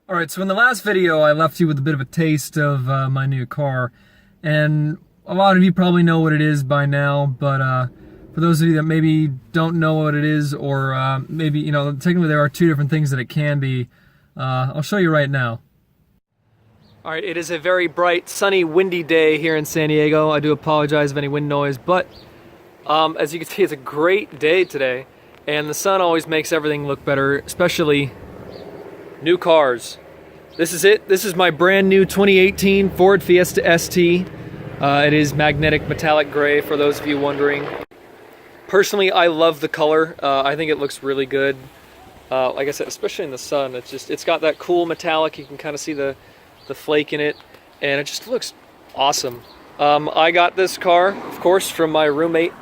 Alright, so in the last video I left you with a bit of a taste of my new car, and a lot of you probably know what it is by now, but for those of you that maybe don't know what it is, or maybe, you know, technically there are two different things that it can be, I'll show you right now. Alright, it is a very bright, sunny, windy day here in San Diego. I do apologize for any wind noise, but as you can see, it's a great day today, and the sun always makes everything look better, especially new cars. This is it. This is my brand new 2018 Ford Fiesta ST. It is magnetic metallic gray, for those of you wondering. Personally, I love the color. I think it looks really good. Like I said, especially in the sun, it's got that cool metallic. You can kind of see the flake in it, and it just looks awesome. I got this car, of course, from my roommate,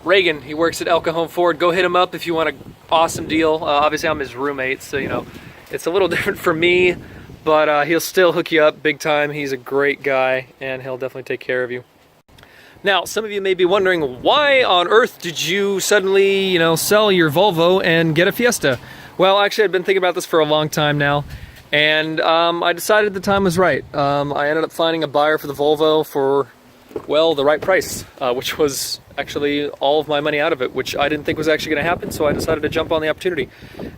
Reagan. He works at El Cajon Ford. Go hit him up if you want an awesome deal. Obviously, I'm his roommate, so you know it's a little different for me, but he'll still hook you up big time. He's a great guy, and he'll definitely take care of you. Now, some of you may be wondering, why on earth did you suddenly, you know, sell your Volvo and get a Fiesta? Well, actually, I've been thinking about this for a long time now, and I decided the time was right. I ended up finding a buyer for the Volvo for, well, the right price, which was actually all of my money out of it, which I didn't think was actually going to happen, so I decided to jump on the opportunity.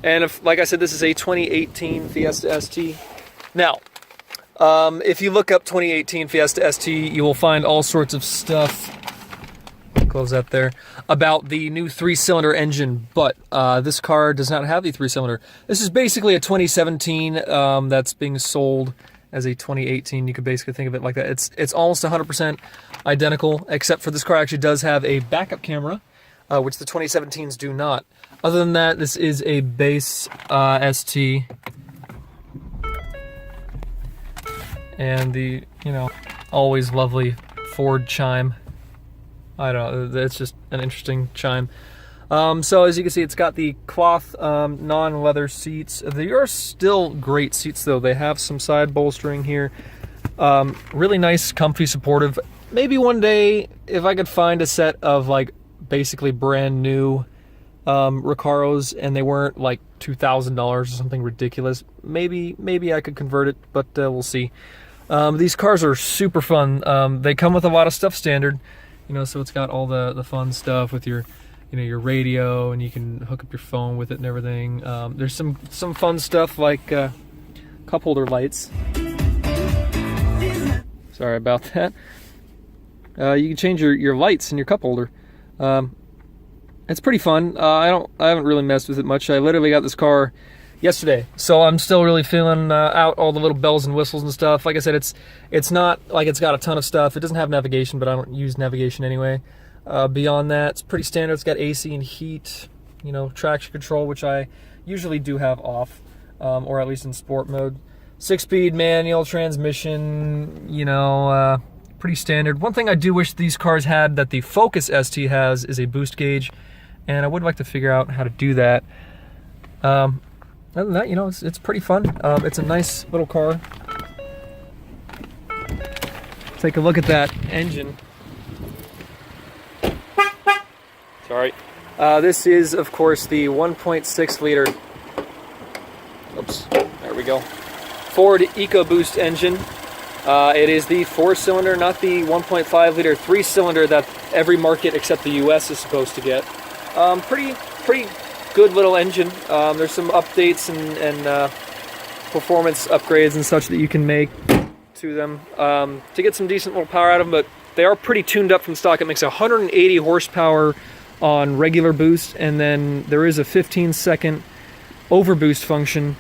And if, like I said, this is a 2018 Fiesta ST. Now, if you look up 2018 Fiesta ST, you will find all sorts of stuff, close that there, about the new 3-cylinder engine, but this car does not have the 3-cylinder. This is basically a 2017 that's being sold as a 2018. You could basically think of it like that. It's almost 100% identical, except for this car actually does have a backup camera, which the 2017s do not. Other than that, this is a base ST. And the, you know, always lovely Ford chime. I don't know, it's just an interesting chime. So as you can see, it's got the cloth non-leather seats. They are still great seats though. They have some side bolstering here. Really nice, comfy, supportive. Maybe one day, if I could find a set of like basically brand new Recaros and they weren't like $2,000 or something ridiculous, maybe I could convert it, but we'll see. These cars are super fun. They come with a lot of stuff standard, you know, so it's got all the fun stuff with your, you know, your radio, and you can hook up your phone with it and everything. There's some fun stuff like cup holder lights. Sorry about that. You can change your lights in your cup holder. It's pretty fun. I haven't really messed with it much. I literally got this car yesterday, so I'm still really feeling out all the little bells and whistles and stuff. Like I said, it's not like it's got a ton of stuff. It doesn't have navigation, but I don't use navigation anyway. Beyond that, it's pretty standard. It's got AC and heat, you know, traction control, which I usually do have off, or at least in sport mode. 6-speed manual transmission, you know, pretty standard. One thing I do wish these cars had that the Focus ST has is a boost gauge, and I would like to figure out how to do that. Other than that, you know, it's pretty fun. It's a nice little car. Take a look at that engine. Sorry. This is, of course, the 1.6 liter. Oops, there we go. Ford EcoBoost engine. It is the 4-cylinder, not the 1.5 liter 3-cylinder that every market except the US is supposed to get. Pretty good little engine. There's some updates and performance upgrades and such that you can make to them to get some decent little power out of them, but they are pretty tuned up from stock. It makes 180 horsepower on regular boost, and then there is a 15-second overboost function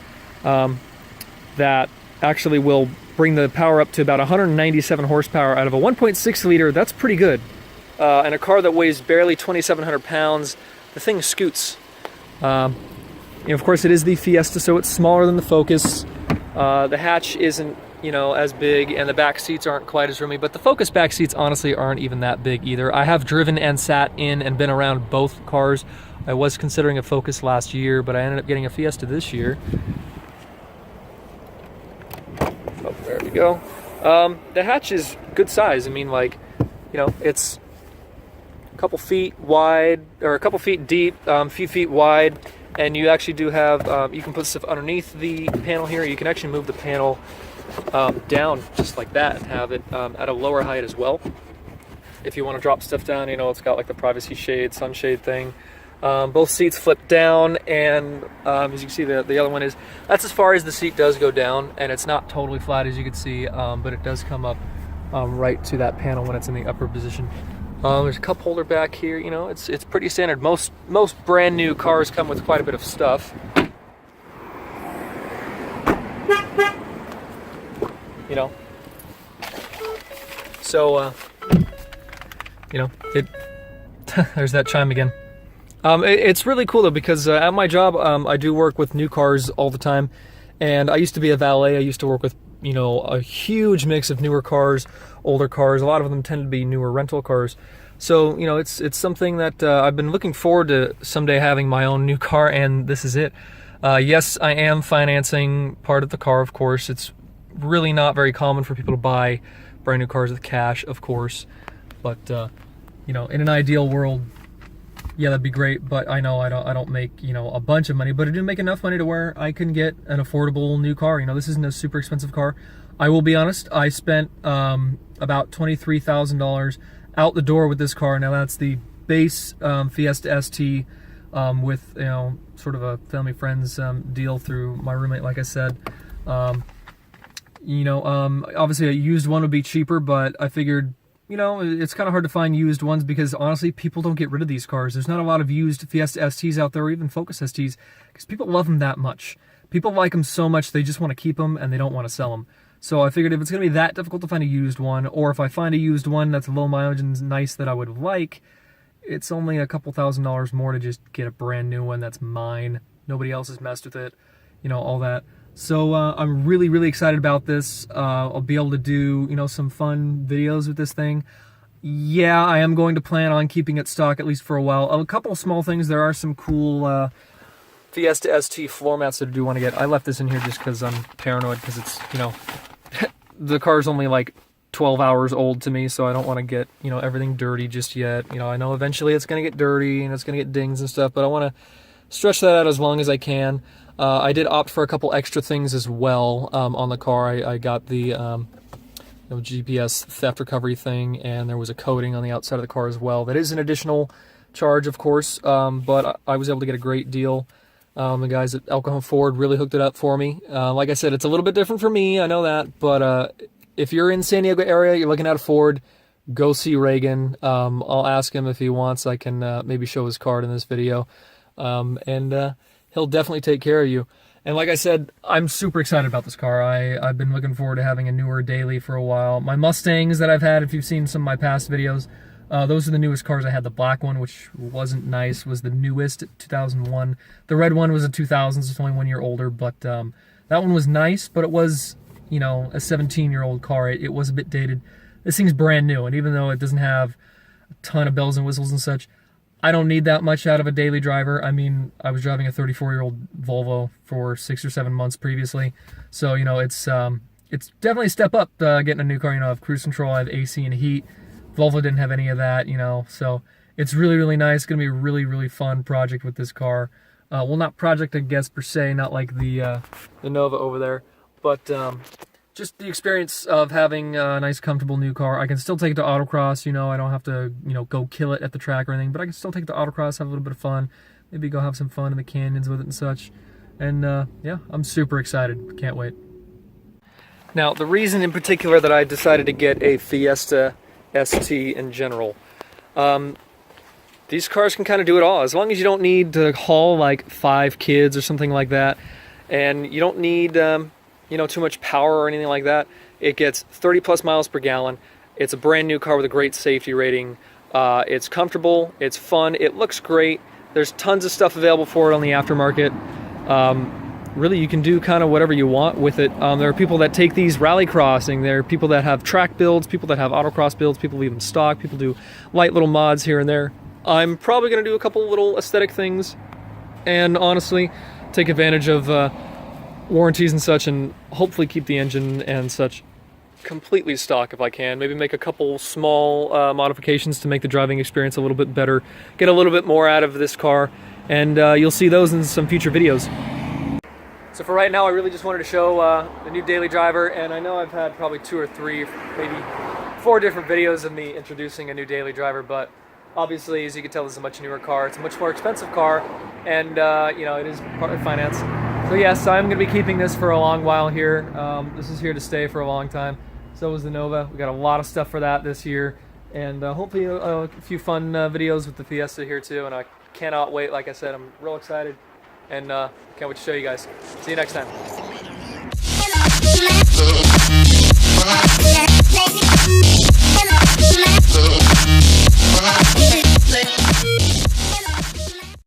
that actually will bring the power up to about 197 horsepower out of a 1.6 liter. That's pretty good. And a car that weighs barely 2,700 pounds, the thing scoots. You know, of course, it is the Fiesta, so it's smaller than the Focus. The hatch isn't, you know, as big, and the back seats aren't quite as roomy, but the Focus back seats honestly aren't even that big either. I have driven and sat in and been around both cars. I was considering a Focus last year, but I ended up getting a Fiesta this year. Oh, there we go. The hatch is good size. I mean, like, you know, it's a couple feet wide, or a couple feet deep, a few feet wide, and you actually do have, you can put stuff underneath the panel here. You can actually move the panel down just like that and have it at a lower height as well. If you want to drop stuff down, you know, it's got like the privacy shade, sunshade thing. Both seats flip down, and as you can see, the other one is, that's as far as the seat does go down, and it's not totally flat as you can see, but it does come up right to that panel when it's in the upper position. There's a cup holder back here. You know, it's pretty standard. Most brand new cars come with quite a bit of stuff. You know, so you know, there's that chime again. It's really cool though, because at my job I do work with new cars all the time, and I used to be a valet. I used to work with, you know, a huge mix of newer cars, older cars. A lot of them tend to be newer rental cars. So, you know, it's something that I've been looking forward to someday having my own new car, and this is it. Yes, I am financing part of the car, of course. It's really not very common for people to buy brand new cars with cash, of course. But you know, in an ideal world, yeah, that'd be great. But I know I don't make, you know, a bunch of money, but I do make enough money to where I can get an affordable new car. You know, this isn't a super expensive car. I will be honest, I spent about $23,000 out the door with this car. Now that's the base Fiesta ST with, you know, sort of a family friends deal through my roommate, like I said. You know, obviously a used one would be cheaper, but I figured, you know, it's kind of hard to find used ones because honestly, people don't get rid of these cars. There's not a lot of used Fiesta STs out there, or even Focus STs, because people love them that much. People like them so much, they just want to keep them and they don't want to sell them. So I figured if it's going to be that difficult to find a used one, or if I find a used one that's low mileage and nice that I would like, it's only a couple $1,000s more to just get a brand new one that's mine. Nobody else has messed with it, you know, all that. So I'm really, really excited about this. I'll be able to do, you know, some fun videos with this thing. Yeah, I am going to plan on keeping it stock at least for a while. A couple of small things. There are some cool Fiesta ST floor mats that I do want to get. I left this in here just because I'm paranoid, because it's, you know, the car's only like 12 hours old to me, so I don't want to get, you know, everything dirty just yet. You know, I know eventually it's going to get dirty and it's going to get dings and stuff, but I want to stretch that out as long as I can. I did opt for a couple extra things as well on the car. I got the you know, GPS theft recovery thing, and there was a coating on the outside of the car as well. That is an additional charge, of course, but I was able to get a great deal. The guys at Alcohol Ford really hooked it up for me. Like I said, it's a little bit different for me, I know that, but if you're in San Diego area, you're looking at a Ford, go see Reagan. I'll ask him if he wants. I can maybe show his card in this video, and he'll definitely take care of you. And like I said, I'm super excited about this car. I've been looking forward to having a newer daily for a while. My Mustangs that I've had, if you've seen some of my past videos, those are the newest cars I had. The black one, which wasn't nice, was the newest, 2001. The red one was a 2000s, it's only 1 year older, but that one was nice, but it was, you know, a 17-year-old car. It was a bit dated. This thing's brand new, and even though it doesn't have a ton of bells and whistles and such, I don't need that much out of a daily driver. I mean, I was driving a 34-year-old Volvo for 6 or 7 months previously, so, you know, it's definitely a step up getting a new car. You know, I have cruise control, I have AC and heat. Volvo didn't have any of that, you know, so it's really, really nice. It's going to be a really, really fun project with this car. Well, not project, I guess, per se, not like the Nova over there, but just the experience of having a nice, comfortable new car. I can still take it to autocross, you know, I don't have to, you know, go kill it at the track or anything, but I can still take it to autocross, have a little bit of fun, maybe go have some fun in the canyons with it and such. And yeah, I'm super excited. Can't wait. Now, the reason in particular that I decided to get a Fiesta ST in general, these cars can kind of do it all. As long as you don't need to haul like 5 kids or something like that, and you don't need you know, too much power or anything like that. It gets 30 plus miles per gallon. It's a brand new car with a great safety rating. It's comfortable, it's fun, it looks great. There's tons of stuff available for it on the aftermarket. Really, you can do kind of whatever you want with it. There are people that take these rally crossing. There are people that have track builds, people that have autocross builds, people leave them stock, people do light little mods here and there. I'm probably going to do a couple little aesthetic things, and honestly, take advantage of warranties and such, and hopefully keep the engine and such completely stock if I can. Maybe make a couple small modifications to make the driving experience a little bit better, get a little bit more out of this car, and you'll see those in some future videos. So for right now, I really just wanted to show the new daily driver, and I know I've had probably 2 or 3, maybe 4 different videos of me introducing a new daily driver, but obviously, as you can tell, this is a much newer car. It's a much more expensive car, and you know, it is partly financed. So yes, I'm going to be keeping this for a long while here. This is here to stay for a long time. So is the Nova. We got a lot of stuff for that this year, and hopefully a few fun videos with the Fiesta here too. And I cannot wait. Like I said, I'm real excited, and can't wait to show you guys. See you next time.